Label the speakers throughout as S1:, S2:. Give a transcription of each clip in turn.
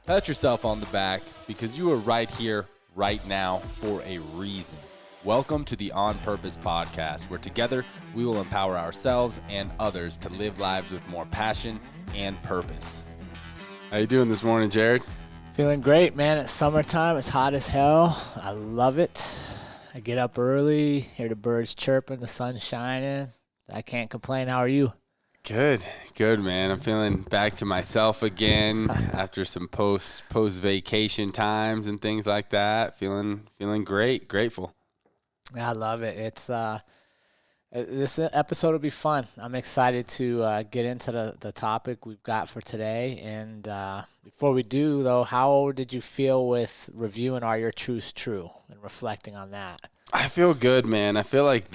S1: Pat yourself on the back because you are right here, right now, for a reason. Welcome to the On Purpose podcast, where together we will empower ourselves and others to live lives with more passion and purpose. How you doing this morning, Jared?
S2: Feeling great, man. It's summertime. It's hot as hell. I love it. I get up early, hear the birds chirping, the sun's shining. I can't complain. How are you?
S1: Good, man. I'm feeling back to myself again after some post vacation times and things like that. Feeling great, grateful.
S2: I love it. It's this episode will be fun. I'm excited to get into the topic we've got for today. And before we do, though, how did you feel with reviewing Are Your Truths True and reflecting on that?
S1: I feel good, man. I feel like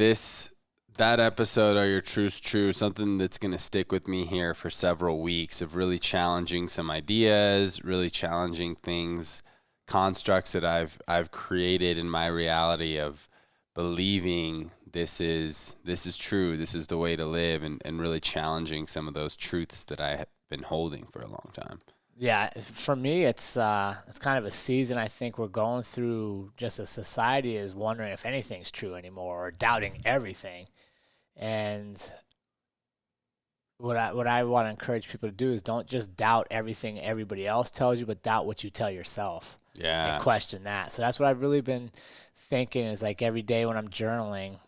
S1: that episode, Are Your Truths True, something that's going to stick with me here for several weeks of really challenging some ideas, really challenging things, constructs that I've created in my reality of believing this is true, this is the way to live, and really challenging some of those truths that I have been holding for a long time.
S2: Yeah, for me, it's kind of a season I think we're going through. Just as society is wondering if anything's true anymore or doubting everything. And what I want to encourage people to do is don't just doubt everything everybody else tells you, but doubt what you tell yourself.
S1: Yeah.
S2: And question that. So that's what I've really been thinking is like every day when I'm journaling,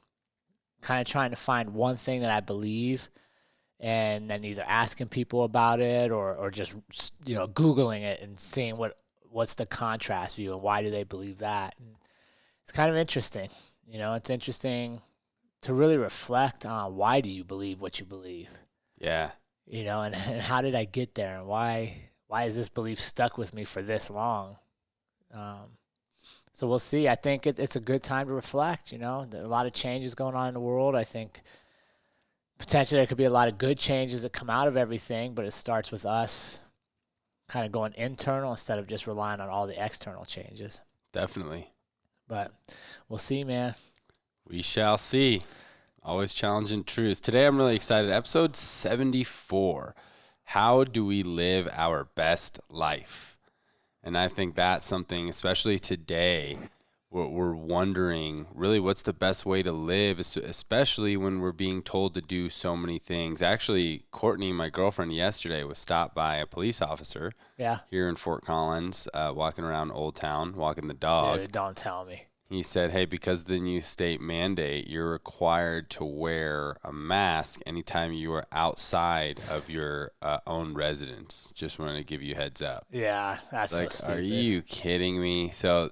S2: kind of trying to find one thing that I believe and then either asking people about it or just, Googling it and seeing what's the contrast view and why do they believe that. And it's kind of interesting. It's interesting to really reflect on why do you believe what you believe.
S1: Yeah.
S2: And how did I get there and why is this belief stuck with me for this long? So we'll see. I think it's a good time to reflect. There are a lot of changes going on in the world. I think potentially there could be a lot of good changes that come out of everything, but it starts with us kind of going internal instead of just relying on all the external changes.
S1: Definitely.
S2: But we'll see, man.
S1: We shall see. Always challenging truths. Today I'm really excited. Episode 74. How do we live our best life? And I think that's something, especially today, we're wondering really what's the best way to live, especially when we're being told to do so many things. Actually, Courtney, my girlfriend, yesterday was stopped by a police officer here in Fort Collins, walking around Old Town, walking the dog.
S2: Dude, don't tell me.
S1: He said, hey, because of the new state mandate, you're required to wear a mask anytime you are outside of your own residence. Just wanted to give you a heads up.
S2: Yeah, that's
S1: like,
S2: so stupid.
S1: Are you kidding me? So,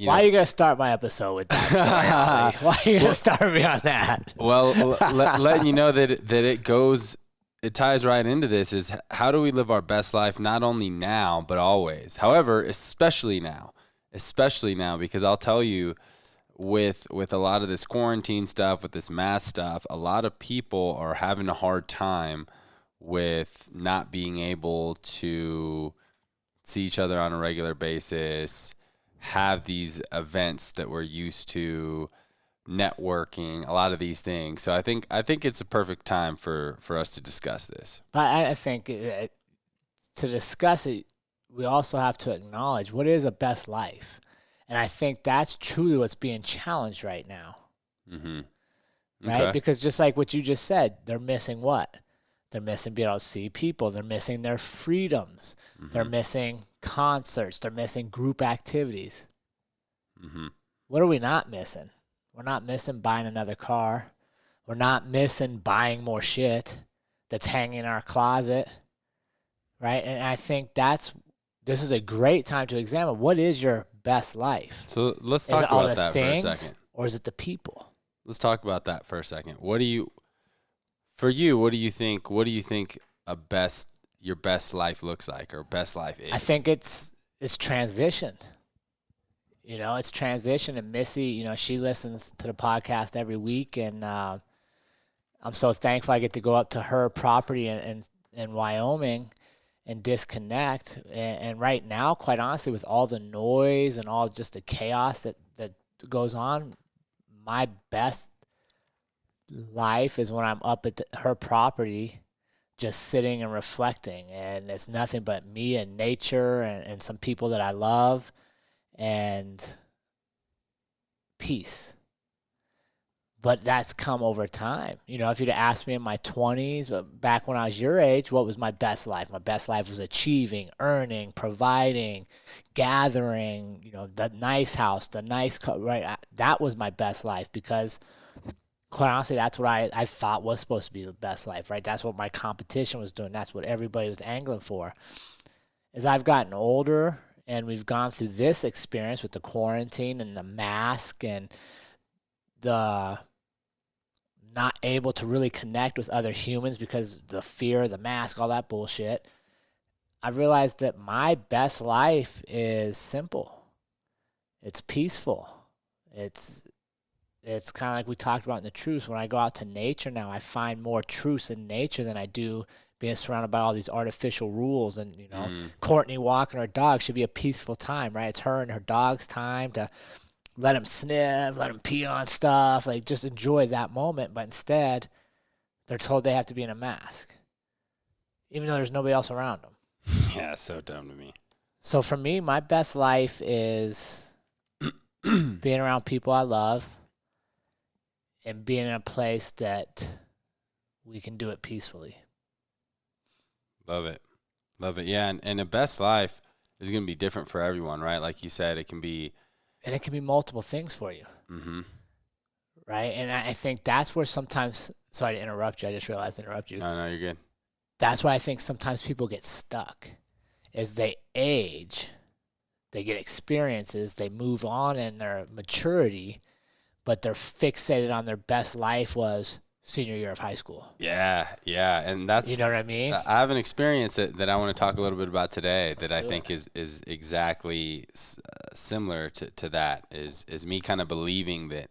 S2: why are you going to start my episode with that story? Why are you going to start me on that?
S1: Well, letting you know that it ties right into this is how do we live our best life, not only now, but always. However, especially now, because I'll tell you with a lot of this quarantine stuff, with this mask stuff, a lot of people are having a hard time with not being able to see each other on a regular basis, have these events that we're used to, networking, a lot of these things. So I think it's a perfect time for us to discuss this.
S2: But I think to discuss it, we also have to acknowledge what is a best life. And I think that's truly what's being challenged right now.
S1: Mm-hmm.
S2: Right?
S1: Okay.
S2: Because just like what you just said, they're missing what? They're missing being able to see people. They're missing their freedoms. Mm-hmm. They're missing concerts. They're missing group activities.
S1: Mm-hmm.
S2: What are we not missing? We're not missing buying another car. We're not missing buying more shit that's hanging in our closet. Right? And I think this is a great time to examine what is your best life.
S1: So let's talk about that for a second.
S2: Or is it the people?
S1: Let's talk about that for a second. What do you think your best life looks like, or best life is?
S2: I think it's transitioned. It's transitioned. And Missy, she listens to the podcast every week, and I'm so thankful I get to go up to her property in Wyoming and disconnect. And right now, quite honestly, with all the noise and all just the chaos that goes on, my best life is when I'm up at her property just sitting and reflecting, and it's nothing but me and nature and some people that I love and peace. But that's come over time. You know, if you'd asked me in my 20s, back when I was your age, what was my best life? My best life was achieving, earning, providing, gathering, you know, the nice house, the nice car, right? That was my best life because, quite honestly, that's what I thought was supposed to be the best life, right? That's what my competition was doing. That's what everybody was angling for. As I've gotten older and we've gone through this experience with the quarantine and the mask and the not able to really connect with other humans because the fear, the mask, all that bullshit, I've realized that my best life is simple. It's peaceful. It's kind of like we talked about in the truth. When I go out to nature now, I find more truth in nature than I do being surrounded by all these artificial rules. And, you know, Courtney walking her dog should be a peaceful time, right? It's her and her dog's time to let him sniff, let him pee on stuff, like just enjoy that moment. But instead, they're told they have to be in a mask, even though there's nobody else around them.
S1: Yeah, so dumb to me.
S2: So for me, my best life is being around people I love and being in a place that we can do it peacefully.
S1: Love it. Love it. Yeah, and the best life is going to be different for everyone, right? Like you said, it can be...
S2: And it can be multiple things for you.
S1: Mm-hmm.
S2: Right? And I think that's where sometimes, sorry to interrupt you, I just realized I interrupted you.
S1: No, you're good.
S2: That's why I think sometimes people get stuck. As they age, they get experiences, they move on in their maturity, but they're fixated on their best life was senior year of high school.
S1: Yeah, and that's...
S2: You know what I mean?
S1: I have an experience that I want to talk a little bit about today that I think
S2: it.
S1: is exactly similar to that, is me kind of believing that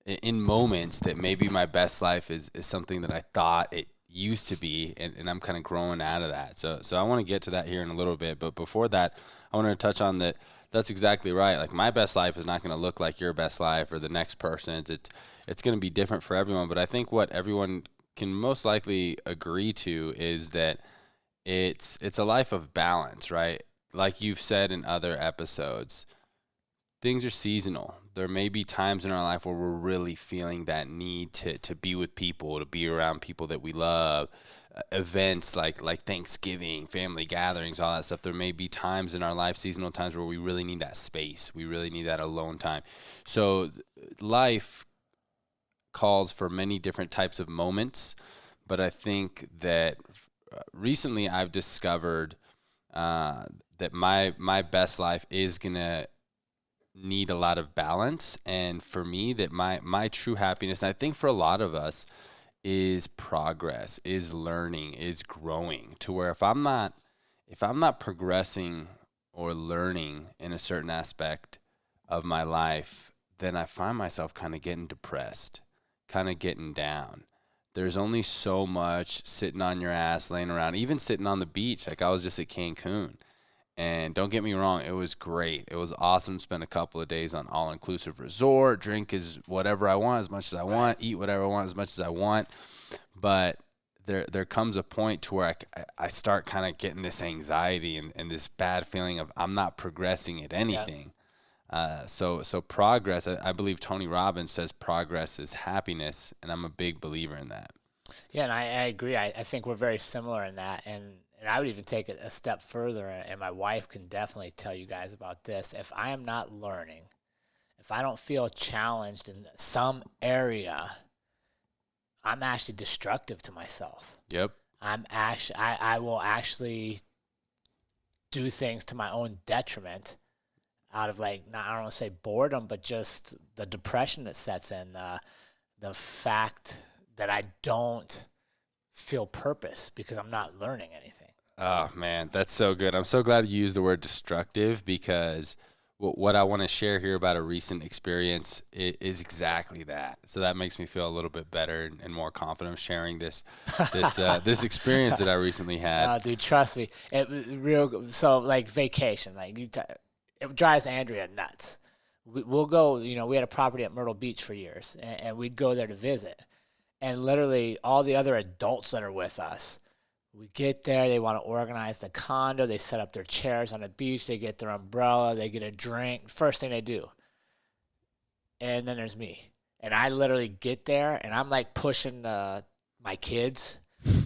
S1: in moments that maybe my best life is something that I thought it used to be, and I'm kind of growing out of that. So I want to get to that here in a little bit, but before that, I want to touch on that. That's exactly right. Like, my best life is not going to look like your best life or the next person's. It's going to be different for everyone. But I think what everyone can most likely agree to is that it's a life of balance, right? Like you've said in other episodes, things are seasonal. There may be times in our life where we're really feeling that need to be with people, to be around people that we love. Events like Thanksgiving, family gatherings, all that stuff. There may be times in our life, seasonal times, where we really need that space. We really need that alone time. So life calls for many different types of moments, but I think that recently I've discovered that my best life is gonna need a lot of balance, and for me, that my true happiness, and I think for a lot of us, is progress, is learning, is growing, to where if I'm not progressing or learning in a certain aspect of my life, then I find myself kind of getting depressed, kind of getting down. There's only so much sitting on your ass, laying around, even sitting on the beach. Like, I was just at Cancun. And don't get me wrong, it was great. It was awesome to spend a couple of days on all-inclusive resort, drink as whatever I want, as much as I want, eat whatever I want, as much as I want. But there comes a point to where I start kind of getting this anxiety and this bad feeling of I'm not progressing at anything. Yeah. So progress, I believe Tony Robbins says progress is happiness, and I'm a big believer in that.
S2: Yeah, and I agree. I think we're very similar in that. And I would even take it a step further, and my wife can definitely tell you guys about this. If I am not learning, if I don't feel challenged in some area, I'm actually destructive to myself.
S1: Yep.
S2: I will actually do things to my own detriment out of, like, not, I don't want to say boredom, but just the depression that sets in, the fact that I don't feel purpose because I'm not learning anything.
S1: Oh, man, that's so good. I'm so glad you used the word destructive, because what I want to share here about a recent experience is exactly that. So that makes me feel a little bit better and more confident sharing this experience that I recently had.
S2: Dude, trust me. So, like, vacation, like, it drives Andrea nuts. We'll go, we had a property at Myrtle Beach for years, and we'd go there to visit. And literally all the other adults that are with us, We get there, they want to organize the condo, they set up their chairs on the beach, they get their umbrella, they get a drink, first thing they do. And then there's me. And I literally get there, and I'm like pushing my kids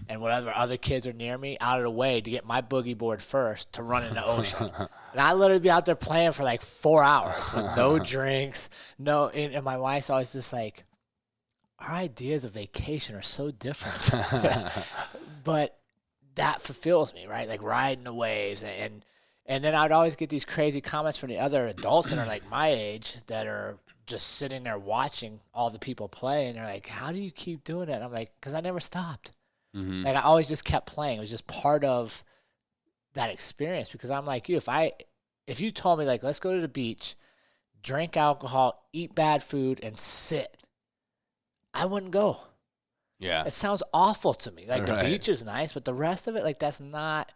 S2: and whatever other kids are near me out of the way to get my boogie board first to run in the ocean. And I literally be out there playing for like 4 hours with no drinks, no. And my wife's always just like, our ideas of vacation are so different. But that fulfills me, right? Like riding the waves. And then I'd always get these crazy comments from the other adults that are like my age that are just sitting there watching all the people play. And they're like, how do you keep doing it? And I'm like, because I never stopped. Mm-hmm. Like I always just kept playing. It was just part of that experience, because I'm like you. If you told me like, let's go to the beach, drink alcohol, eat bad food, and sit, I wouldn't go.
S1: Yeah.
S2: It sounds awful to me. Like the beach is nice, but the rest of it, like that's not,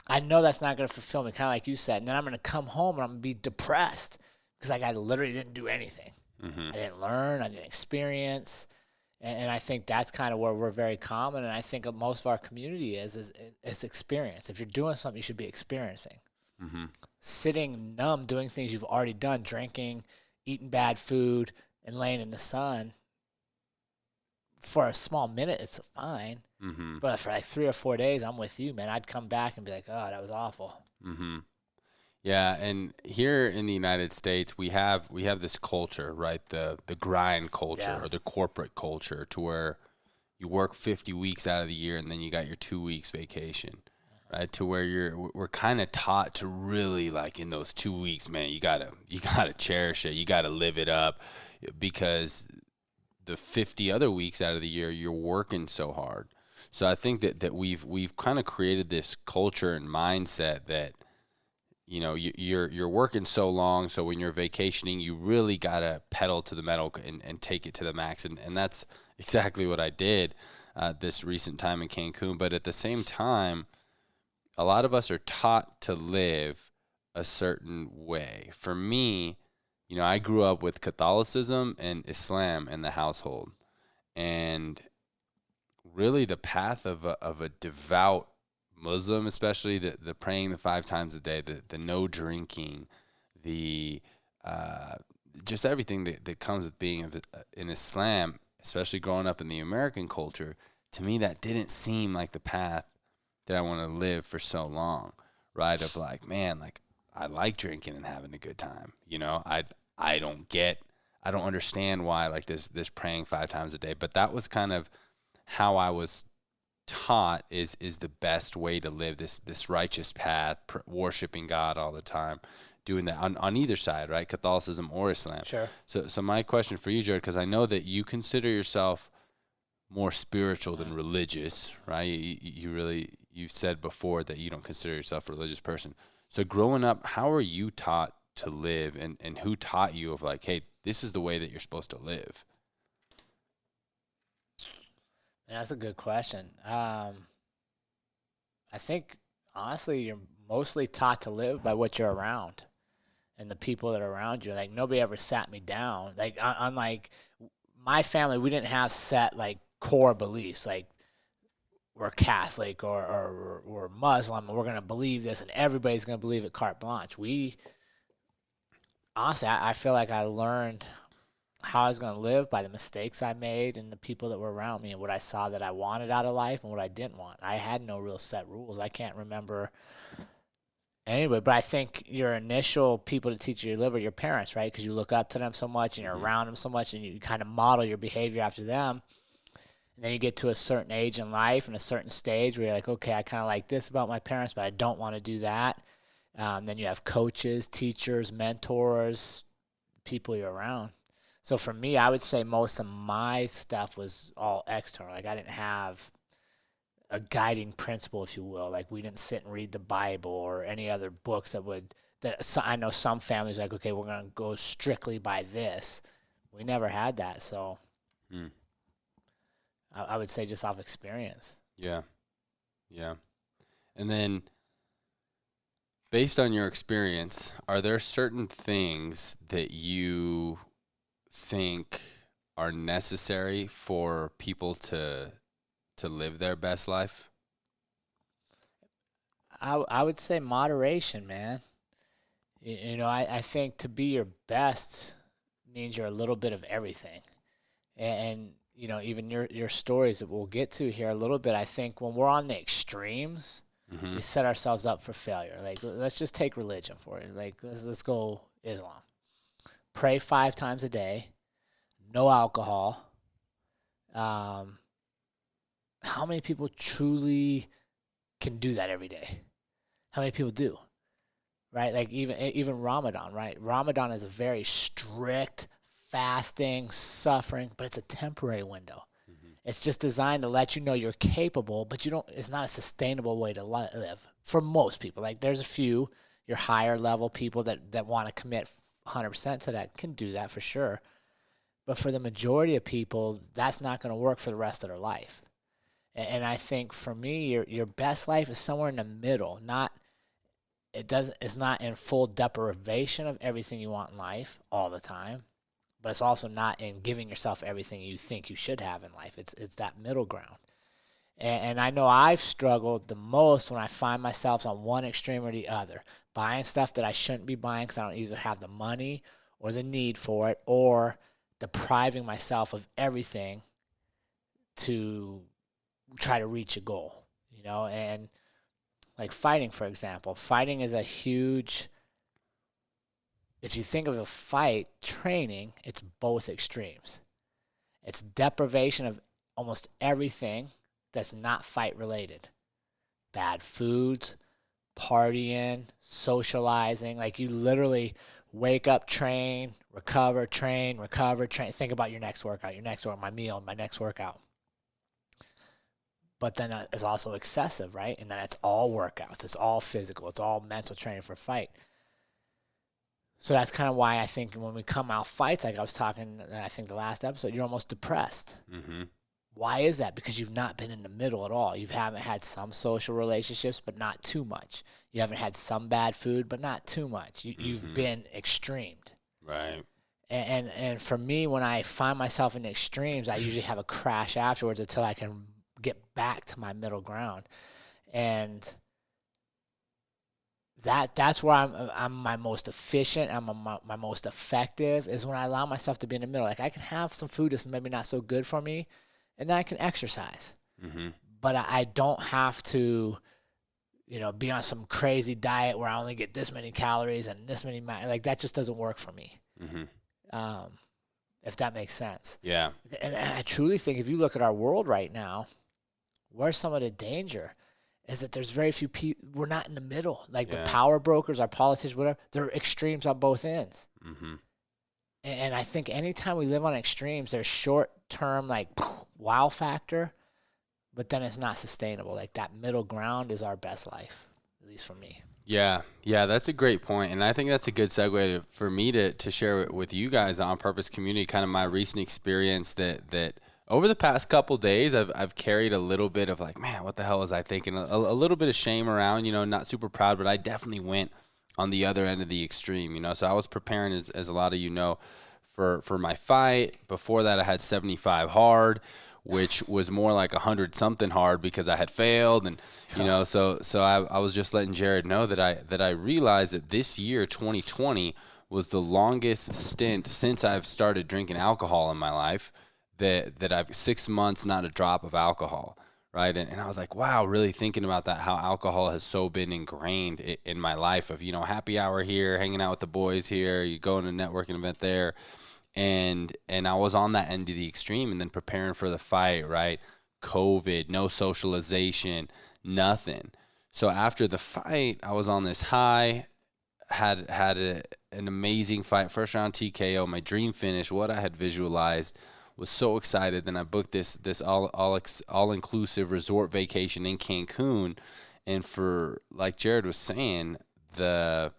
S2: I know that's not going to fulfill me, kind of like you said. And then I'm going to come home and I'm going to be depressed because like I literally didn't do anything. Mm-hmm. I didn't learn, I didn't experience. And I think that's kind of where we're very common. And I think most of our community is experience. If you're doing something, you should be experiencing. Mm-hmm. Sitting numb, doing things you've already done, drinking, eating bad food, and laying in the sun, for a small minute, it's fine. Mm-hmm. But for like 3 or 4 days, I'm with you, man. I'd come back and be like, oh, that was awful.
S1: Mm-hmm. Yeah, and here in the United States, we have this culture, right? The grind culture or the corporate culture, to where you work 50 weeks out of the year and then you got your 2 weeks vacation, right? To where we're kind of taught to really, like, in those 2 weeks, man, you gotta cherish it, you gotta live it up, because the 50 other weeks out of the year you're working so hard. So I think that we've kind of created this culture and mindset that, you know, you're working so long, so when you're vacationing, you really gotta pedal to the metal and take it to the max, and that's exactly what I did this recent time in Cancun. But at the same time, a lot of us are taught to live a certain way. For me, you know, I grew up with Catholicism and Islam in the household, and really the path of a devout Muslim, especially the praying the 5 times a day, the no drinking, the just everything that comes with being in Islam, especially growing up in the American culture, to me that didn't seem like the path that I want to live for so long, right? Of like, man, like I like drinking and having a good time, you know. I don't understand why like this praying 5 times a day, but that was kind of how I was taught is the best way to live this righteous path, worshiping God all the time, doing that on either side, right? Catholicism or Islam.
S2: Sure.
S1: So my question for you, Jared, because I know that you consider yourself more spiritual than religious, right? You've said before that you don't consider yourself a religious person. So growing up, how are you taught to live, and who taught you of like, hey, this is the way that you're supposed to live?
S2: That's a good question. I think, honestly, you're mostly taught to live by what you're around and the people that are around you. Like, nobody ever sat me down. Like, unlike my family, we didn't have set, like, core beliefs. Like, we're Catholic or we're Muslim, and we're going to believe this, and everybody's going to believe it carte blanche. Honestly, I feel like I learned how I was going to live by the mistakes I made and the people that were around me and what I saw that I wanted out of life and what I didn't want. I had no real set rules. I can't remember anybody, but I think your initial people to teach you to live are your parents, right? Because you look up to them so much and you're around them so much and you kind of model your behavior after them. And then you get to a certain age in life and a certain stage where you're like, okay, I kind of like this about my parents, but I don't want to do that. Then you have coaches, teachers, mentors, people you're around. So for me, I would say most of my stuff was all external. Like I didn't have a guiding principle, if you will. Like we didn't sit and read the Bible or any other books that I know some families are like, okay, we're going to go strictly by this. We never had that. So I would say just off experience.
S1: Yeah. Yeah. And then based on your experience, are there certain things that you think are necessary for people to live their best life?
S2: I would say moderation, man. I think to be your best means you're a little bit of everything. And even your stories that we'll get to here a little bit, I think when we're on the extremes, we set ourselves up for failure. Like, let's just take religion for it. Like, let's go Islam. Pray 5 times a day, no alcohol. How many people truly can do that every day? How many people do? Right? Like even Ramadan, right? Ramadan is a very strict fasting, suffering, but it's a temporary window. It's just designed to let you know you're capable, but it's not a sustainable way to live for most people. Like, there's a few, your higher level people that want to commit 100% to that can do that for sure. But for the majority of people, that's not going to work for the rest of their life. And I think for me, your best life is somewhere in the middle. It's not in full deprivation of everything you want in life all the time, but it's also not in giving yourself everything you think you should have in life. It's that middle ground. And I know I've struggled the most when I find myself on one extreme or the other, buying stuff that I shouldn't be buying because I don't either have the money or the need for it, or depriving myself of everything to try to reach a goal, and like fighting, for example. Fighting is a huge, if you think of a fight, training, it's both extremes. It's deprivation of almost everything that's not fight related. Bad foods, partying, socializing. Like, you literally wake up, train, recover, train. Think about your next workout, my meal, my next workout. But then it's also excessive, right? And then it's all workouts. It's all physical. It's all mental training for fight. So that's kind of why I think when we come out fights, like I was talking, I think the last episode, you're almost depressed.
S1: Mm-hmm.
S2: Why is that? Because you've not been in the middle at all. You haven't had some social relationships, but not too much. You haven't had some bad food, but not too much. You've been extremed.
S1: Right.
S2: And for me, when I find myself in the extremes, I usually have a crash afterwards until I can get back to my middle ground. And that's where I'm my most efficient, my most effective, is when I allow myself to be in the middle. Like, I can have some food that's maybe not so good for me, and then I can exercise. Mm-hmm. But I don't have to, be on some crazy diet where I only get this many calories and this many, like, that just doesn't work for me. Mm-hmm. If that makes sense.
S1: Yeah.
S2: And I truly think if you look at our world right now, where's some of the danger is that there's very few people. We're not in the middle. Like, the power brokers, our politicians, whatever, they're extremes on both ends. Mm-hmm. And I think anytime we live on extremes, there's short-term, like, wow factor, but then it's not sustainable. Like, that middle ground is our best life, at least for me.
S1: Yeah, that's a great point. And I think that's a good segue for me to share with you guys on Purpose Community, kind of my recent experience that over the past couple days, I've carried a little bit of like, man, what the hell was I thinking? A little bit of shame around, not super proud, but I definitely went on the other end of the extreme, So I was preparing, as a lot of you know, for my fight. Before that, I had 75 hard, which was more like 100 something hard because I had failed, and so I was just letting Jared know that I realized that this year, 2020, was the longest stint since I've started drinking alcohol in my life. That I've 6 months, not a drop of alcohol, right? And I was like, wow, really thinking about that, how alcohol has so been ingrained in my life of, happy hour here, hanging out with the boys here, you go to a networking event there. And I was on that end of the extreme, and then preparing for the fight, right? COVID, no socialization, nothing. So after the fight, I was on this high, had an amazing fight, first round TKO, my dream finish, what I had visualized. Was so excited. Then I booked this all-inclusive resort vacation in Cancun, and for, like Jared was saying, the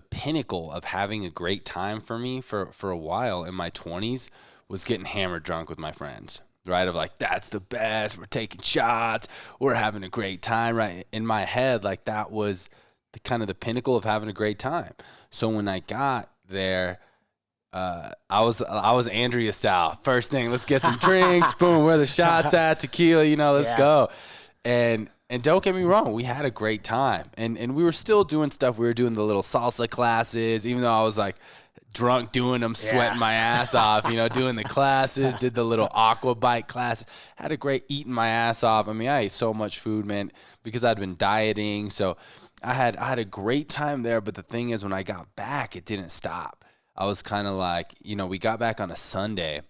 S1: pinnacle of having a great time for me for a while in my 20s was getting hammered drunk with my friends, right? Of like, that's the best. We're taking shots. We're having a great time, right? In my head, like, that was the kind of the pinnacle of having a great time. So when I got there, I was Andrea style. First thing, let's get some drinks. Boom, where the shots at? Tequila, let's go. And And don't get me wrong, we had a great time. And we were still doing stuff. We were doing the little salsa classes, even though I was like drunk doing them, sweating my ass off, doing the classes, did the little aqua bike class. Had a great eating my ass off. I mean, I ate so much food, man, because I'd been dieting. So I had a great time there. But the thing is, when I got back, it didn't stop. I was kind of like, we got back on a Sunday.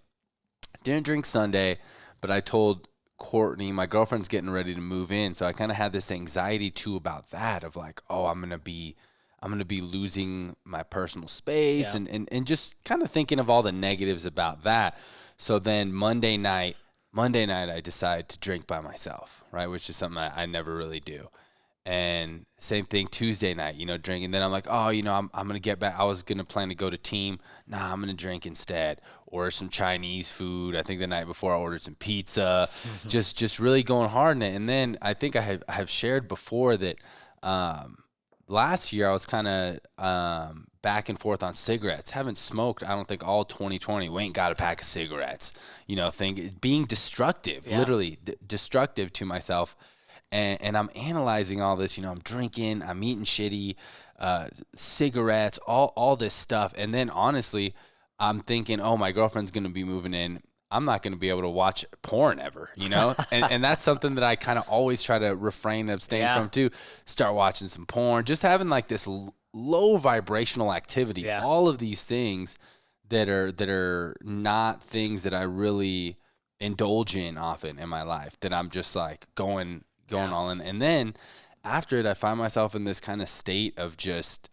S1: Didn't drink Sunday, but I told Courtney, my girlfriend's getting ready to move in, so I kind of had this anxiety too about that, of like, oh, I'm gonna be losing my personal space, and just kind of thinking of all the negatives about that. So then Monday night I decided to drink by myself, right, which is something I never really do. And same thing Tuesday night, drinking. Then I'm like, oh, I'm going to get back. I was going to plan to go to team. Nah, I'm going to drink instead. Order some Chinese food. I think the night before I ordered some pizza. Just really going hard in it. And then I think I have shared before that last year I was kind of back and forth on cigarettes. Haven't smoked, I don't think, all 2020. We ain't got a pack of cigarettes. Being destructive, literally destructive to myself. And I'm analyzing all this, I'm drinking, I'm eating shitty, cigarettes, all this stuff. And then honestly, I'm thinking, oh, my girlfriend's going to be moving in. I'm not going to be able to watch porn ever, and that's something that I kind of always try to refrain and abstain from too. Start watching some porn, just having like this low vibrational activity. Yeah. All of these things that are not things that I really indulge in often in my life, that I'm just like going all in. And then after it, I find myself in this kind of state of just,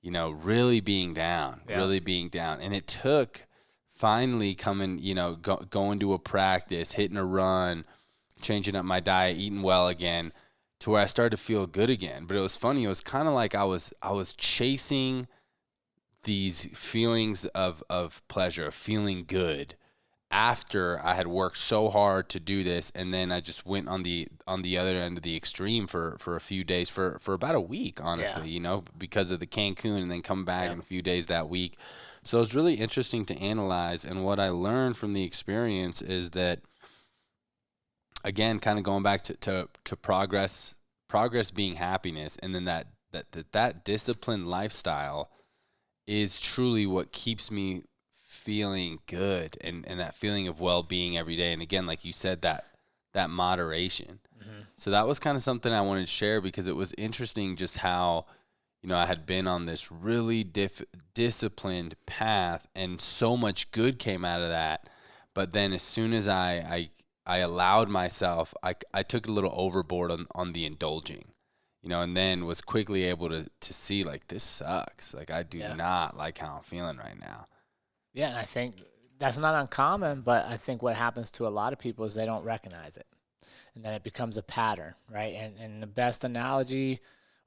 S1: really being down. And it took finally coming, going to a practice, hitting a run, changing up my diet, eating well again, to where I started to feel good again. But it was funny. It was kind of like I was chasing these feelings of pleasure, of feeling good, after I had worked so hard to do this. And then I just went on the other end of the extreme for a few days, for about a week, honestly, because of the Cancun, and then come back in a few days that week. So it was really interesting to analyze. And what I learned from the experience is that, again, kind of going back to progress being happiness, and then that disciplined lifestyle is truly what keeps me feeling good, and that feeling of well-being every day. And again, like you said, that moderation. Mm-hmm. So that was kind of something I wanted to share, because it was interesting just how, I had been on this really disciplined path, and so much good came out of that. But then as soon as I allowed myself, I took a little overboard on the indulging, and then was quickly able to see, like, this sucks. Like, I do not like how I'm feeling right now.
S2: Yeah, and I think that's not uncommon, but I think what happens to a lot of people is they don't recognize it. And then it becomes a pattern, right? And the best analogy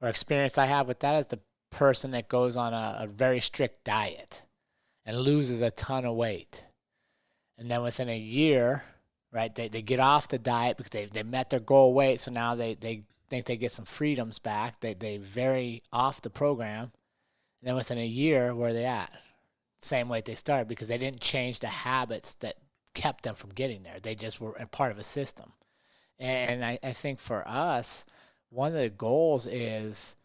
S2: or experience I have with that is the person that goes on a very strict diet and loses a ton of weight. And then within a year, right, they get off the diet because they met their goal weight, so now they think they get some freedoms back. They vary off the program. And then within a year, where are they at? Same weight they started, because they didn't change the habits that kept them from getting there. They just were a part of a system. And I think for us, one of the goals is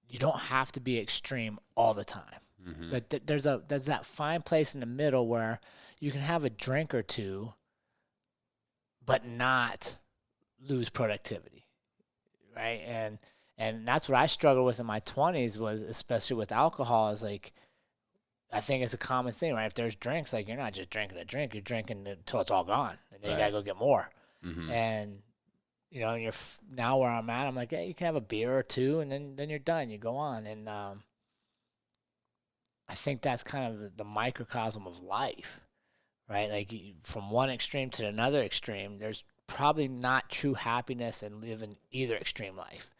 S2: you don't have to be extreme all the time. Mm-hmm. But there's that fine place in the middle where you can have a drink or two, but not lose productivity, right? And that's what I struggled with in my 20s, was especially with alcohol, is like, I think it's a common thing, right? If there's drinks, like, you're not just drinking a drink, you're drinking until it's all gone, and then you gotta go get more. Mm-hmm. And and you're now where I'm at, I'm like, hey, you can have a beer or two, and then you're done. You go on, and I think that's kind of the microcosm of life, right? Like, from one extreme to another extreme, there's probably not true happiness in living either extreme life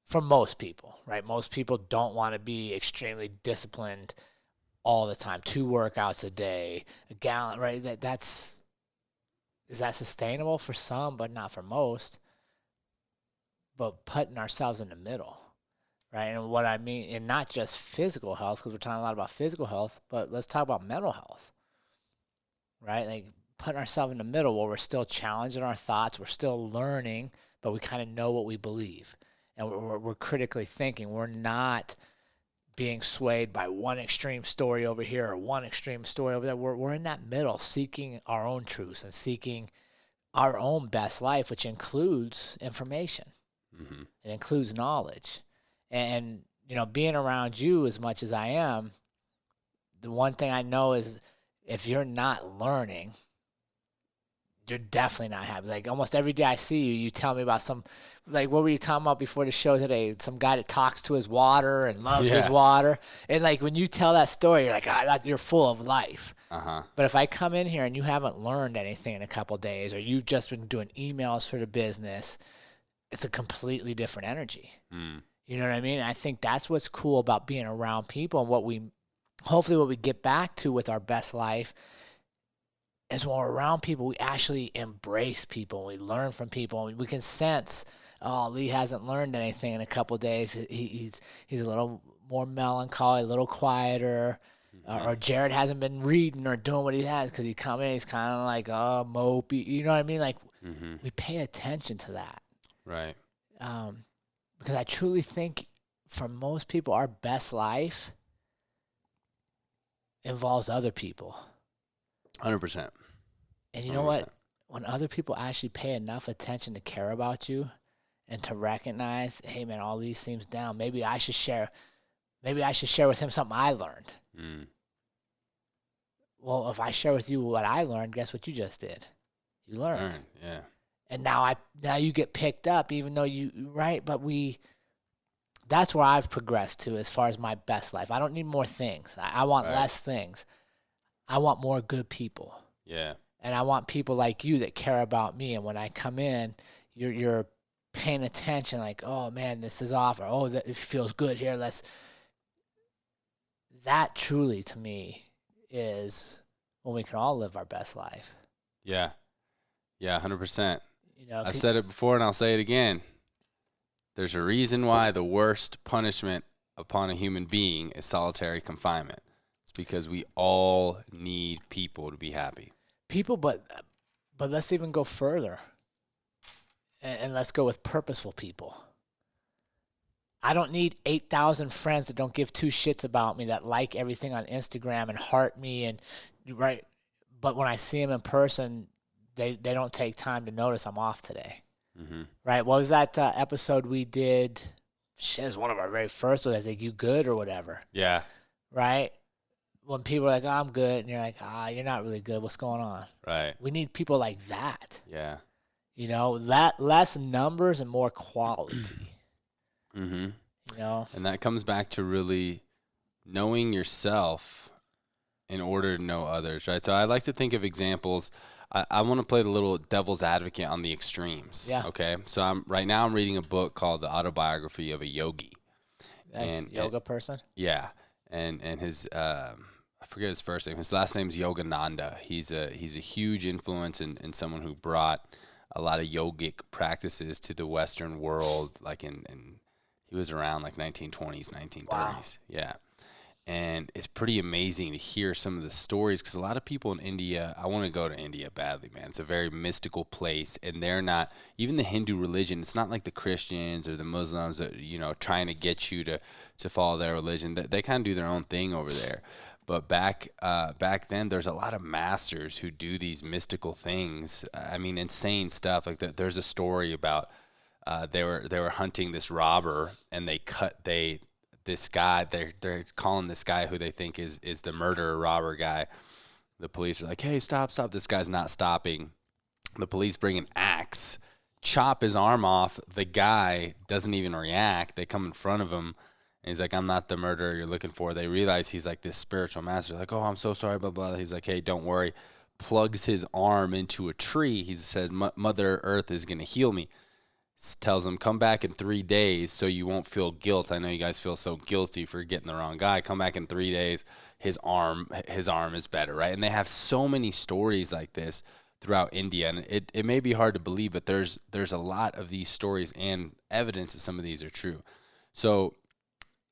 S2: for most people, right? Most people don't want to be extremely disciplined all the time, 2 workouts a day, a gallon, right? Is that sustainable for some, but not for most? But putting ourselves in the middle, right? And what I mean, and not just physical health, because we're talking a lot about physical health, but let's talk about mental health, right? Like, putting ourselves in the middle where we're still challenging our thoughts, we're still learning, but we kind of know what we believe. And we're critically thinking. We're not being swayed by one extreme story over here or one extreme story over there. We're in that middle, seeking our own truths and seeking our own best life, which includes information. Mm-hmm. It includes knowledge. And, being around you as much as I am, the one thing I know is if you're not learning, you're definitely not happy. Like almost every day I see you, you tell me about some, like what were you talking about before the show today? Some guy that talks to his water and loves his water. And like when you tell that story, you're like, you're full of life. Uh-huh. But if I come in here and you haven't learned anything in a couple of days, or you've just been doing emails for the business, it's a completely different energy. Mm. You know what I mean? And I think that's what's cool about being around people, and what we get back to with our best life is when we're around people, we actually embrace people. We learn from people. We can sense, Lee hasn't learned anything in a couple of days. He's a little more melancholy, a little quieter. Mm-hmm. Or Jared hasn't been reading or doing what he has because he come in, he's kind of like, mopey. You know what I mean? Like, we pay attention to that.
S1: Right.
S2: Because I truly think for most people, our best life involves other people.
S1: 100%.
S2: And you know 100%. What? When other people actually pay enough attention to care about you and to recognize, hey man, all these seems down. Maybe I should share with him something I learned. Mm. Well, if I share with you what I learned, guess what you just did? You learned.
S1: Yeah.
S2: And now you get picked up, even though right? But that's where I've progressed to as far as my best life. I don't need more things. I want less things. I want more good people.
S1: Yeah.
S2: And I want people like you that care about me. And when I come in, you're paying attention, like, oh man, this is off, or oh, it feels good here. That truly to me is when we can all live our best life.
S1: Yeah. Yeah, 100%. I've said it before and I'll say it again. There's a reason why the worst punishment upon a human being is solitary confinement. It's because we all need people to be happy.
S2: People, but let's even go further. And let's go with purposeful people. I don't need 8,000 friends that don't give two shits about me, that like everything on Instagram and heart me, and right. But when I see them in person, they don't take time to notice I'm off today. Mm-hmm. Right? What was that episode we did? Shit, it was one of our very first ones. I think, you good or whatever.
S1: Yeah.
S2: Right? When people are like, I'm good, and you're like, you're not really good. What's going on?
S1: Right.
S2: We need people like that.
S1: Yeah.
S2: That less numbers and more quality.
S1: Mm-hmm. And that comes back to really knowing yourself in order to know others, right? So I like to think of examples. I want to play the little devil's advocate on the extremes. Yeah. Okay. So right now I'm reading a book called The Autobiography of a Yogi.
S2: That's yoga person?
S1: Yeah. And his I forget his first name. His last name's Yogananda. He's a huge influence and someone who brought a lot of yogic practices to the Western world, like in he was around like 1920s, 1930s. Wow. Yeah. And it's pretty amazing to hear some of the stories, because a lot of people in India, I want to go to India badly, man. It's a very mystical place, and they're not, even the Hindu religion, it's not like the Christians or the Muslims that, trying to get you to follow their religion. They kind of do their own thing over there. But back then, there's a lot of masters who do these mystical things. I mean, insane stuff. Like there's a story about they were hunting this robber, and this guy, they're calling this guy who they think is the murderer robber guy. The police are like, hey, stop. This guy's not stopping. The police bring an axe, chop his arm off. The guy doesn't even react. They come in front of him, and he's like, I'm not the murderer you're looking for. They realize he's like this spiritual master. Like, oh, I'm so sorry, blah, blah. He's like, hey, don't worry. Plugs his arm into a tree. He says, Mother Earth is going to heal me. Tells him, come back in 3 days so you won't feel guilt. I know you guys feel so guilty for getting the wrong guy. Come back in 3 days. His arm is better, right? And they have so many stories like this throughout India. And it may be hard to believe, but there's a lot of these stories and evidence that some of these are true. So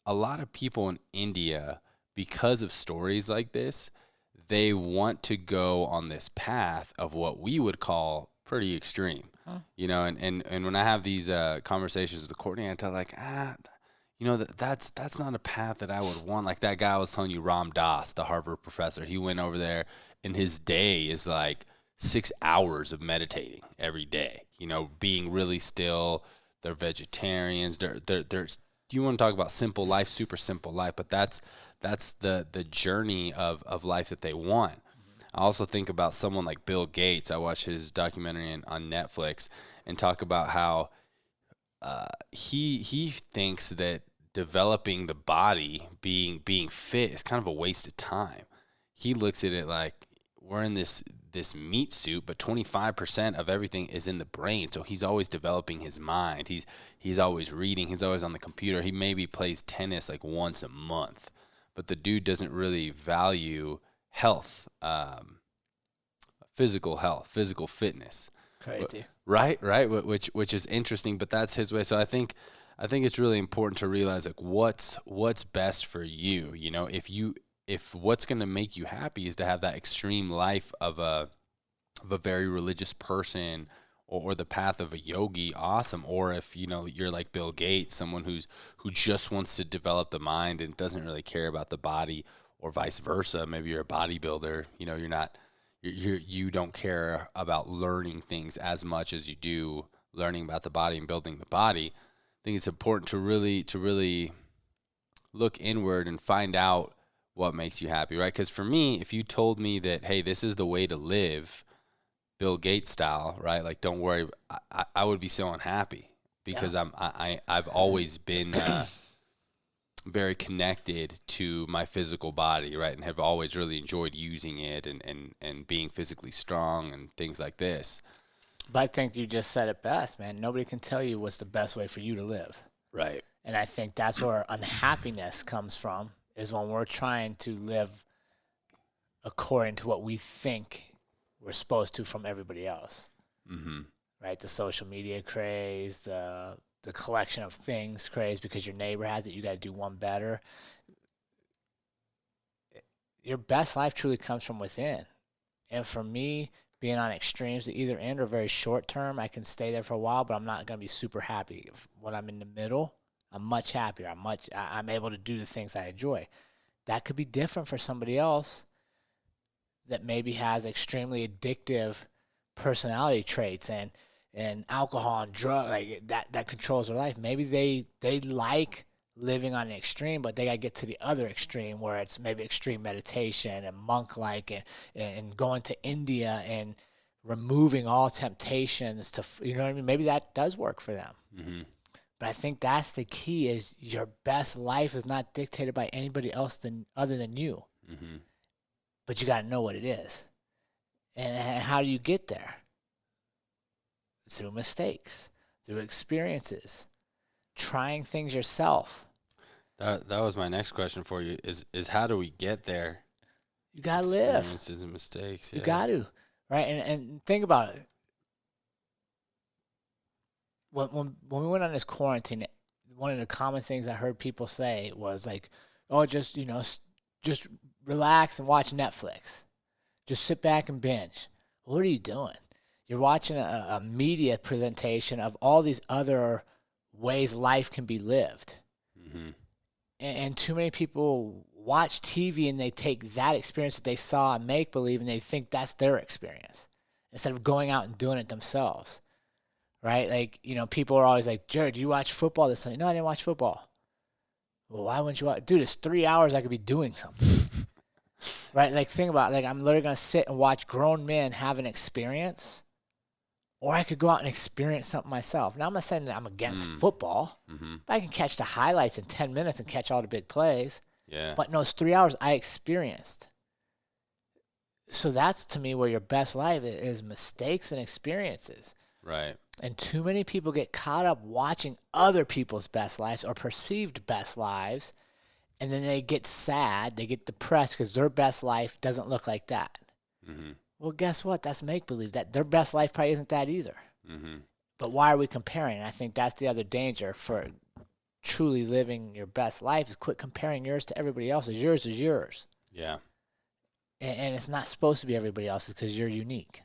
S1: a lot of people in India, because of stories like this, they want to go on this path of what we would call pretty extreme. You know, and when I have these conversations with Courtney, I tell like, you know, that's not a path that I would want. Like that guy I was telling you, Ram Dass, the Harvard professor, he went over there and his day is like 6 hours of meditating every day, you know, being really still. They're vegetarians. There's you want to talk about simple life, super simple life, but that's the journey of life that they want. I also think about someone like Bill Gates. I watched his documentary on Netflix and talk about how he thinks that developing the body, being fit, is kind of a waste of time. He looks at it like we're in this meat suit, but 25% of everything is in the brain. So he's always developing his mind. He's always reading. He's always on the computer. He maybe plays tennis like once a month, but the dude doesn't really value health, physical health, physical fitness.
S2: Crazy.
S1: Right. Which is interesting, but that's his way. So I think it's really important to realize like what's best for you. You know, if what's going to make you happy is to have that extreme life of a very religious person or the path of a yogi, awesome. Or if, you know, you're like Bill Gates, someone who just wants to develop the mind and doesn't really care about the body, or vice versa. Maybe you're a bodybuilder, you know, you don't care about learning things as much as you do learning about the body and building the body. I think it's important to really look inward and find out what makes you happy, right? Because for me, if you told me that, hey, this is the way to live, Bill Gates style, right? Like, don't worry, I would be so unhappy because I've always been very connected to my physical body, right? And have always really enjoyed using it and being physically strong and things like this.
S2: But I think you just said it best, man. Nobody can tell you what's the best way for you to live.
S1: Right.
S2: And I think that's where unhappiness comes from, is when we're trying to live according to what we think we're supposed to from everybody else. Mm-hmm. Right? The social media craze, the collection of things craze because your neighbor has it, you got to do one better. Your best life truly comes from within. And for me, being on extremes at either end or very short term, I can stay there for a while, but I'm not going to be super happy. When I'm in the middle, I'm much happier. I'm able to do the things I enjoy. That could be different for somebody else that maybe has extremely addictive personality traits and alcohol and drug like that controls their life. Maybe they like living on an extreme, but they got to get to the other extreme where it's maybe extreme meditation and monk-like and going to India and removing all temptations to, you know what I mean? Maybe that does work for them. Mm-hmm. But I think that's the key, is your best life is not dictated by anybody else other than you. Mm-hmm. But you got to know what it is. And how do you get there? Through mistakes, through experiences, trying things yourself.
S1: That was my next question for you, is how do we get there?
S2: You got to live.
S1: Experiences and mistakes.
S2: You got to, right? And think about it. When we went on this quarantine, one of the common things I heard people say was like, oh, just relax and watch Netflix. Just sit back and binge. What are you doing? You're watching a media presentation of all these other ways life can be lived. Mm-hmm. And too many people watch TV and they take that experience that they saw in make-believe and they think that's their experience instead of going out and doing it themselves. Right? Like, you know, people are always like, Jared, do you watch football this Sunday? No, I didn't watch football. Well, why wouldn't you watch? Dude, it's 3 hours I could be doing something. Right? Like, think about it. Like, I'm literally going to sit and watch grown men have an experience, or I could go out and experience something myself. Now, I'm not saying that I'm against football, but I can catch the highlights in 10 minutes and catch all the big plays.
S1: Yeah.
S2: But in those 3 hours, I experienced. So that's, to me, where your best life is mistakes and experiences.
S1: Right.
S2: And too many people get caught up watching other people's best lives or perceived best lives, and then they get sad, they get depressed because their best life doesn't look like that. Mm-hmm. Well, guess what? That's make-believe. That their best life probably isn't that either. Mm-hmm. But why are we comparing? And I think that's the other danger for truly living your best life, is quit comparing yours to everybody else's. Yours is yours.
S1: Yeah.
S2: and it's not supposed to be everybody else's because you're unique.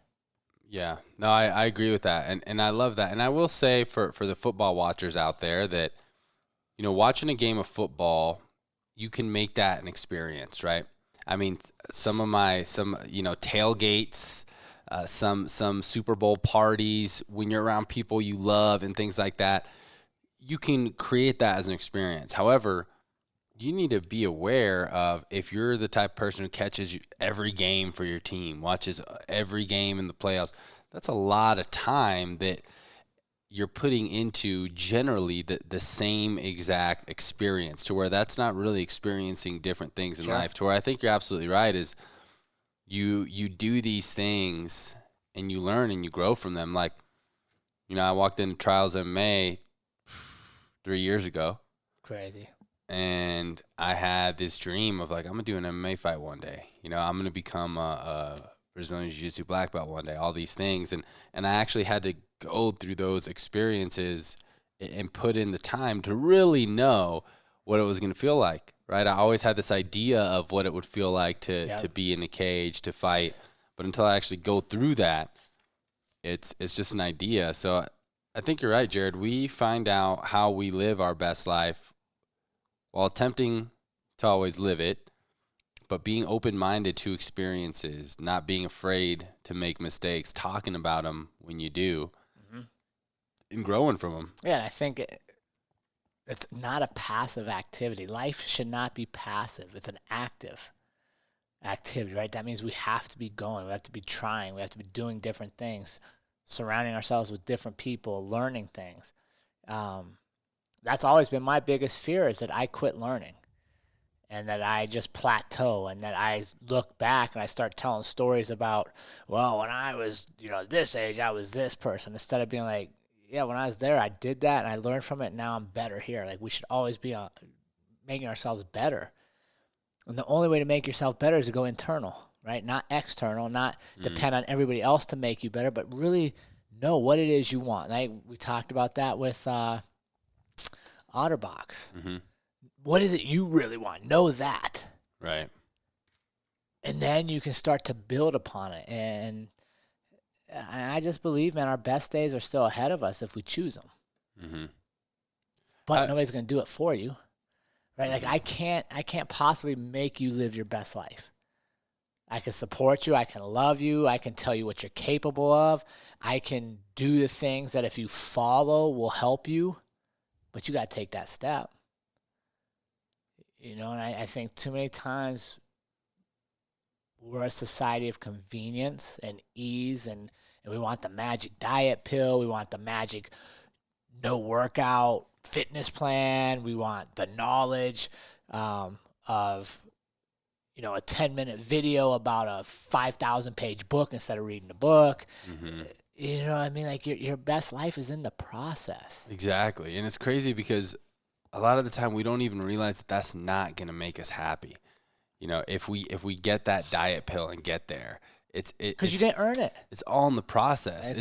S1: Yeah, no, I agree with that. And I love that. And I will say for the football watchers out there that, watching a game of football, you can make that an experience, right? I mean, some tailgates, some Super Bowl parties, when you're around people you love and things like that, you can create that as an experience. However, you need to be aware of, if you're the type of person who catches every game for your team, watches every game in the playoffs, that's a lot of time that you're putting into generally the same exact experience, to where that's not really experiencing different things in life. To where I think you're absolutely right is you do these things and you learn and you grow from them. Like, I walked into Trials MMA 3 years ago.
S2: Crazy.
S1: And I had this dream of, like, I'm going to do an MMA fight one day. I'm going to become a Brazilian Jiu-Jitsu black belt one day, all these things. And I actually had to go through those experiences and put in the time to really know what it was going to feel like, right? I always had this idea of what it would feel like to be in a cage, to fight. But until I actually go through that, it's just an idea. So I think you're right, Jared. We find out how we live our best life while attempting to always live it, but being open-minded to experiences, not being afraid to make mistakes, talking about them when you do, and growing from them.
S2: Yeah, and I think it's not a passive activity. Life should not be passive. It's an active activity, right? That means we have to be going. We have to be trying. We have to be doing different things, surrounding ourselves with different people, learning things. That's always been my biggest fear, is that I quit learning and that I just plateau, and that I look back and I start telling stories about, well, when I was, this age, I was this person, instead of being like, yeah, when I was there, I did that and I learned from it. And now I'm better here. Like, we should always be making ourselves better. And the only way to make yourself better is to go internal, right? Not external, not depend on everybody else to make you better, but really know what it is you want. Like we talked about that with Otterbox.
S1: Mm-hmm.
S2: What is it you really want? Know that.
S1: Right.
S2: And then you can start to build upon it. And I just believe, man, our best days are still ahead of us if we choose them.
S1: Mm-hmm.
S2: But nobody's going to do it for you, right? Like, I can't possibly make you live your best life. I can support you. I can love you. I can tell you what you're capable of. I can do the things that, if you follow, will help you. But you got to take that step. And I think too many times we're a society of convenience and ease, and we want the magic diet pill. We want the magic no workout fitness plan. We want the knowledge of, a 10-minute video about a 5,000-page book instead of reading the book.
S1: Mm-hmm.
S2: You know what I mean? Like, your best life is in the process.
S1: Exactly. And it's crazy because a lot of the time we don't even realize that that's not going to make us happy. If we get that diet pill and get there, it's
S2: because you didn't earn it.
S1: It's all in the process.
S2: Exactly.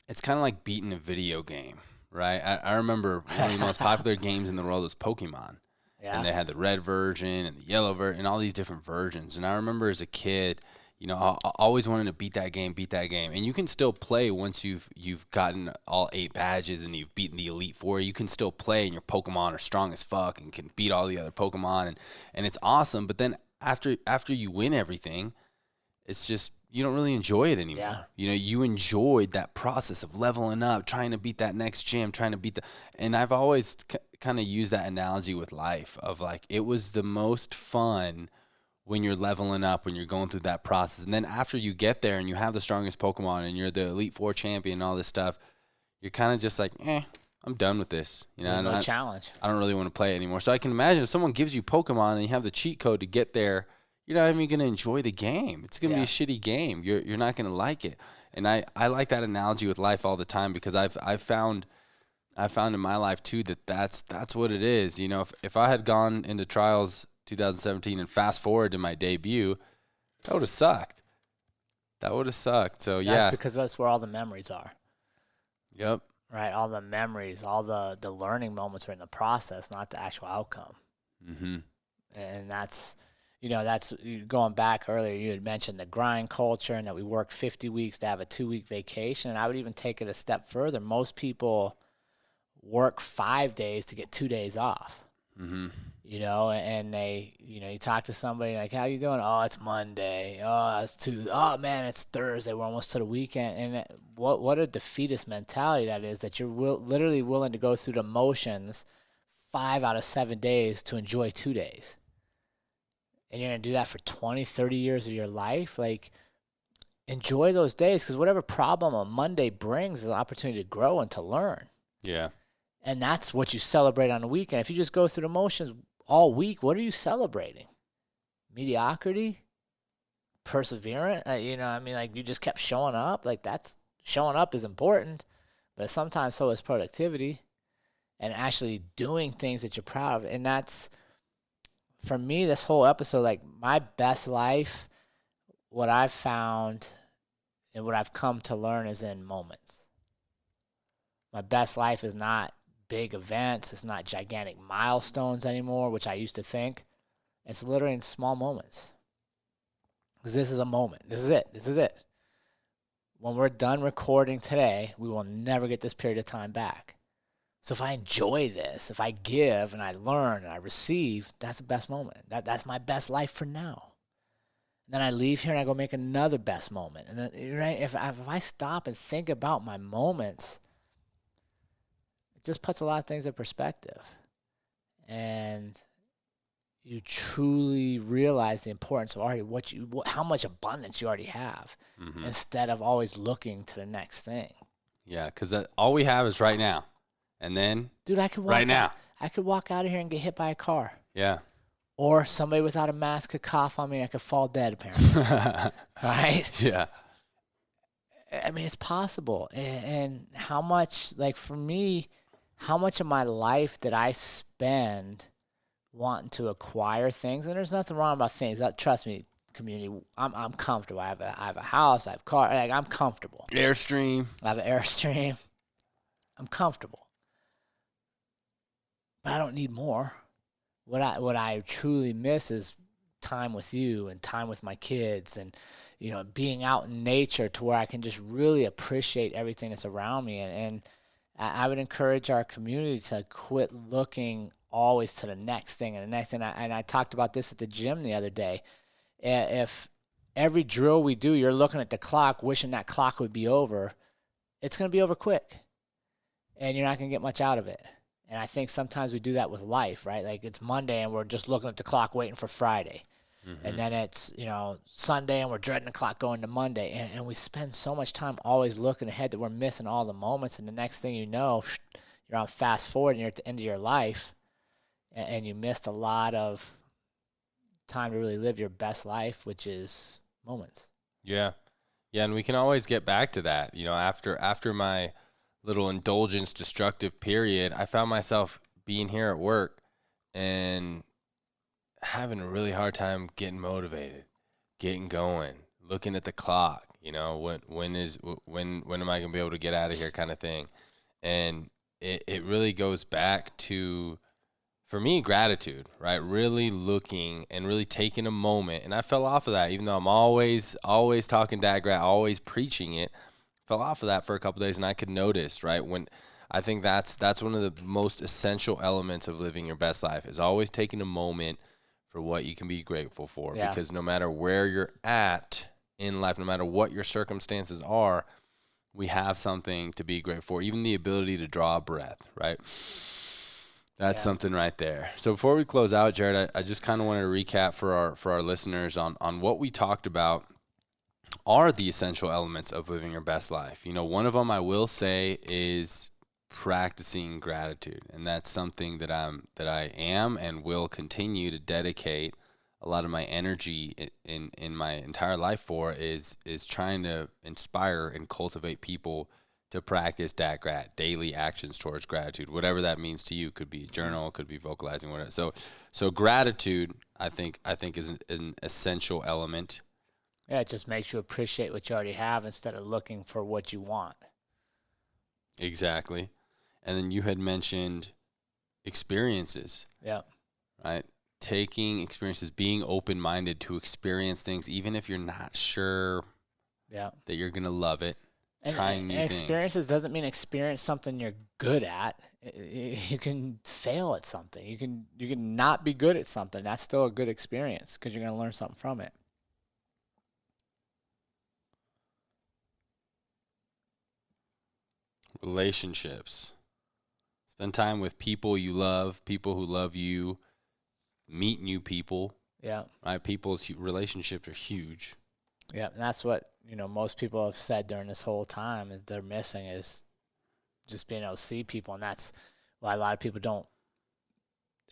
S1: It's kind of like beating a video game, right? I remember one of the most popular games in the world was Pokemon. Yeah. And they had the red version and the yellow version and all these different versions. And I remember as a kid, I always wanted to beat that game. And you can still play once you've gotten all 8 badges and you've beaten the Elite Four. You can still play, and your Pokemon are strong as fuck and can beat all the other Pokemon, and it's awesome. But then after you win everything, it's just, you don't really enjoy it anymore. Yeah. You enjoyed that process of leveling up, trying to beat that next gym, and I've always kind of used that analogy with life of, like, it was the most fun when you're leveling up, when you're going through that process. And then after you get there and you have the strongest Pokemon and you're the Elite Four champion and all this stuff, you're kind of just like, I'm done with this.
S2: No challenge.
S1: I don't really want to play it anymore. So I can imagine if someone gives you Pokemon and you have the cheat code to get there, you're not even going to enjoy the game. It's going to be a shitty game. You're not going to like it. And I like that analogy with life all the time, because I've found in my life too that's what it is. If I had gone into Trials 2017 and fast forward to my debut, that would have sucked. So
S2: that's because that's where all the memories are.
S1: Yep.
S2: Right, all the memories, all the learning moments are in the process, not the actual outcome.
S1: Mm-hmm.
S2: And that's that's going back earlier. You had mentioned the grind culture and that we work 50 weeks to have a 2-week vacation. And I would even take it a step further. Most people work 5 days to get 2 days off.
S1: Mm-hmm.
S2: And they, you talk to somebody like, how you doing? Oh, it's Monday. Oh, it's Tuesday. Oh man, it's Thursday. We're almost to the weekend. And what a defeatist mentality that is, that you're literally willing to go through the motions 5 out of 7 days to enjoy 2 days. And you're going to do that for 20, 30 years of your life. Like, enjoy those days, because whatever problem a Monday brings is an opportunity to grow and to learn.
S1: Yeah.
S2: And that's what you celebrate on the weekend. If you just go through the motions all week, what are you celebrating? Mediocrity? Perseverance? Like you just kept showing up. Like, that's showing up is important, but sometimes so is productivity and actually doing things that you're proud of. And that's, for me, this whole episode, like my best life, what I've found and what I've come to learn is in moments. My best life is not big events. It's not gigantic milestones anymore, which I used to think. It's literally in small moments. Because this is a moment. This is it. This is it. When we're done recording today, we will never get this period of time back. So if I enjoy this, if I give and I learn and I receive, that's the best moment. That's my best life for now. And then I leave here and I go make another best moment. And then, right, if I stop and think about my moments, it just puts a lot of things in perspective. And you truly realize the importance of already how much abundance you already have, instead of always looking to the next thing.
S1: Yeah, because all we have is right now. And then,
S2: dude, I could walk out of here and get hit by a car.
S1: Yeah.
S2: Or somebody without a mask could cough on me and I could fall dead, apparently. Right?
S1: Yeah.
S2: I mean, it's possible. And how much, like for me, how much of my life did I spend wanting to acquire things? And there's nothing wrong about things. Trust me, community, I'm comfortable. I have a house, I have a car, like I'm comfortable.
S1: Airstream.
S2: I have an Airstream. I'm comfortable. But I don't need more. What I truly miss is time with you and time with my kids, and being out in nature to where I can just really appreciate everything that's around me. And I would encourage our community to quit looking always to the next thing and the next thing. And I talked about this at the gym the other day. If every drill we do, you're looking at the clock, wishing that clock would be over, it's going to be over quick, and you're not going to get much out of it. And I think sometimes we do that with life, right? Like it's Monday and we're just looking at the clock waiting for Friday. And then it's, Sunday and we're dreading the clock going to Monday. And we spend so much time always looking ahead that we're missing all the moments. And the next thing you know, you're on fast forward and you're at the end of your life. And you missed a lot of time to really live your best life, which is moments.
S1: Yeah. Yeah, and we can always get back to that. After my little indulgence destructive period, I found myself being here at work and having a really hard time getting motivated, getting going, looking at the clock, when am I gonna be able to get out of here, kind of thing. And it really goes back to, for me, gratitude, right? Really looking and really taking a moment. And I fell off of that, even though I'm always talking dad grat, always preaching it. Fell off of that for a couple of days, and I could notice, right, when I think that's one of the most essential elements of living your best life, is always taking a moment for what you can be grateful for. Yeah. Because no matter where you're at in life, no matter what your circumstances are, we have something to be grateful for. Even the ability to draw a breath, right? That's something right there. So before we close out, Jared, I just kind of wanted to recap for our listeners on what we talked about are the essential elements of living your best life. One of them I will say is practicing gratitude, and that's something that I am and will continue to dedicate a lot of my energy in my entire life for, is trying to inspire and cultivate people to practice that daily actions towards gratitude, whatever that means to you. Could be a journal, could be vocalizing, whatever. So gratitude, I think is an essential element.
S2: Yeah, it just makes you appreciate what you already have instead of looking for what you want.
S1: Exactly. And then you had mentioned experiences.
S2: Yeah.
S1: Right? taking experiences, being open-minded to experience things, even if you're not sure that you're going to love it, trying new things.
S2: Experiences doesn't mean experience something you're good at. You can fail at something. You can not be good at something. That's still a good experience because you're going to learn something from it.
S1: Relationships. Spend time with people you love, people who love you. Meet new people. Yeah. Right? People's relationships are huge.
S2: Yeah, and that's what, most people have said during this whole time is they're missing is just being able to see people, and that's why a lot of people don't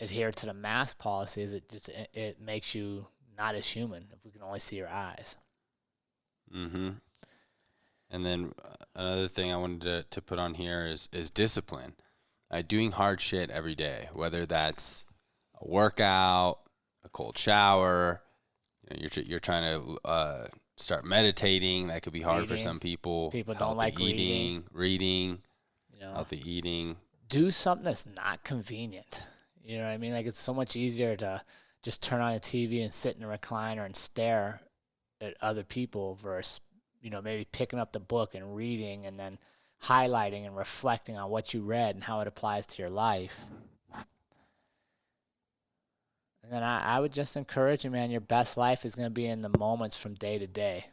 S2: adhere to the mask policy is it makes you not as human if we can only see your eyes.
S1: Mm-hmm. And then another thing I wanted to put on here is discipline. Doing hard shit every day, whether that's a workout, a cold shower, you're trying to start meditating. That could be hard for some people.
S2: People don't like
S1: reading, healthy eating.
S2: Do something that's not convenient. You know what I mean? Like, it's so much easier to just turn on a TV and sit in a recliner and stare at other people versus, maybe picking up the book and reading and then highlighting and reflecting on what you read and how it applies to your life. And then I would just encourage you, man, your best life is going to be in the moments from day to day,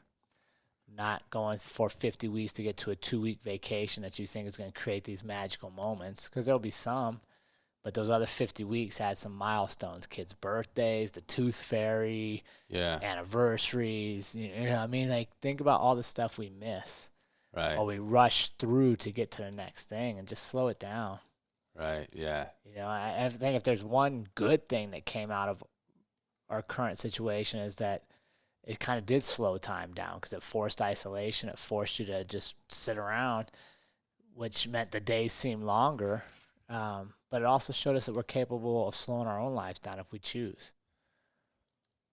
S2: not going for 50 weeks to get to a 2-week vacation that you think is going to create these magical moments, because there'll be some, but those other 50 weeks had some milestones, kids' birthdays, the tooth fairy, anniversaries, like, think about all the stuff we miss.
S1: Right.
S2: Or we rush through to get to the next thing, and just slow it down.
S1: Right, yeah.
S2: I think if there's one good thing that came out of our current situation is that it kind of did slow time down because it forced isolation. It forced you to just sit around, which meant the days seemed longer. But it also showed us that we're capable of slowing our own lives down if we choose.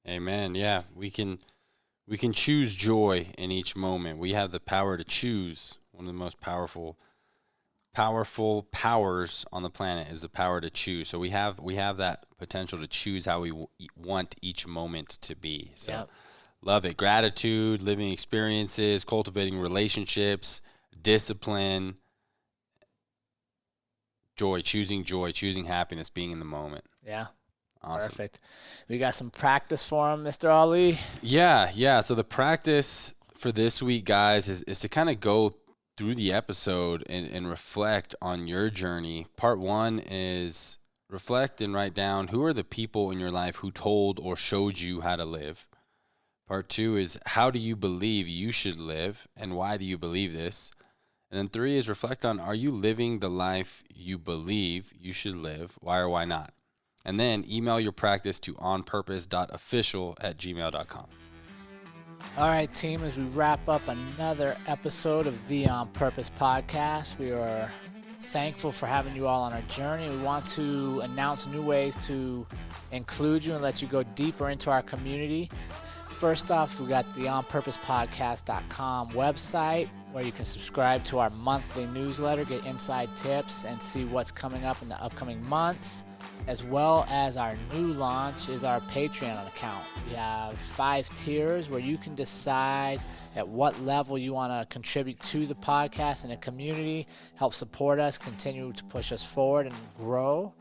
S1: Amen. Yeah, we can choose joy in each moment. We have the power to choose. One of the most powerful powers on the planet is the power to choose. So we have that potential to choose how we want each moment to be. So love it. Gratitude, living experiences, cultivating relationships, discipline, choosing happiness, being in the moment.
S2: Yeah.
S1: Awesome.
S2: Perfect. We got some practice for him, Mr. Ali.
S1: Yeah. So the practice for this week, guys, is to kind of go through the episode and reflect on your journey. Part 1 is reflect and write down who are the people in your life who told or showed you how to live. Part 2 is how do you believe you should live and why do you believe this? And then 3 is reflect on, are you living the life you believe you should live? Why or why not? And then email your practice to onpurpose.official@gmail.com.
S2: All right, team, as we wrap up another episode of the On Purpose podcast, we are thankful for having you all on our journey. We want to announce new ways to include you and let you go deeper into our community. First off, we got the onpurposepodcast.com website where you can subscribe to our monthly newsletter, get inside tips, and see what's coming up in the upcoming months. As well as our new launch is our Patreon account. We have 5 tiers where you can decide at what level you want to contribute to the podcast and the community, help support us, continue to push us forward and grow.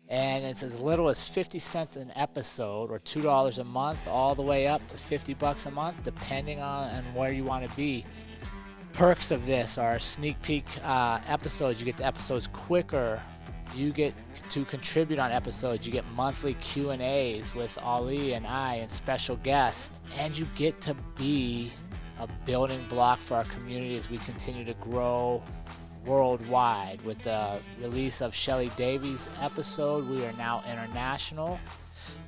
S2: And it's as little as 50 cents an episode or $2 a month, all the way up to $50 a month, depending on where you want to be. Perks of this are sneak peek episodes. You get the episodes quicker. You get to contribute on episodes. You get monthly Q&As with Ali and I and special guests. And you get to be a building block for our community as we continue to grow worldwide. With the release of Shelly Davies' episode, we are now international.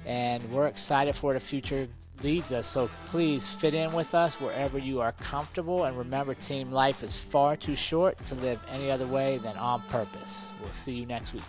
S2: And we're excited for the future leads us. So please fit in with us wherever you are comfortable. And remember, team, life is far too short to live any other way than on purpose. We'll see you next week.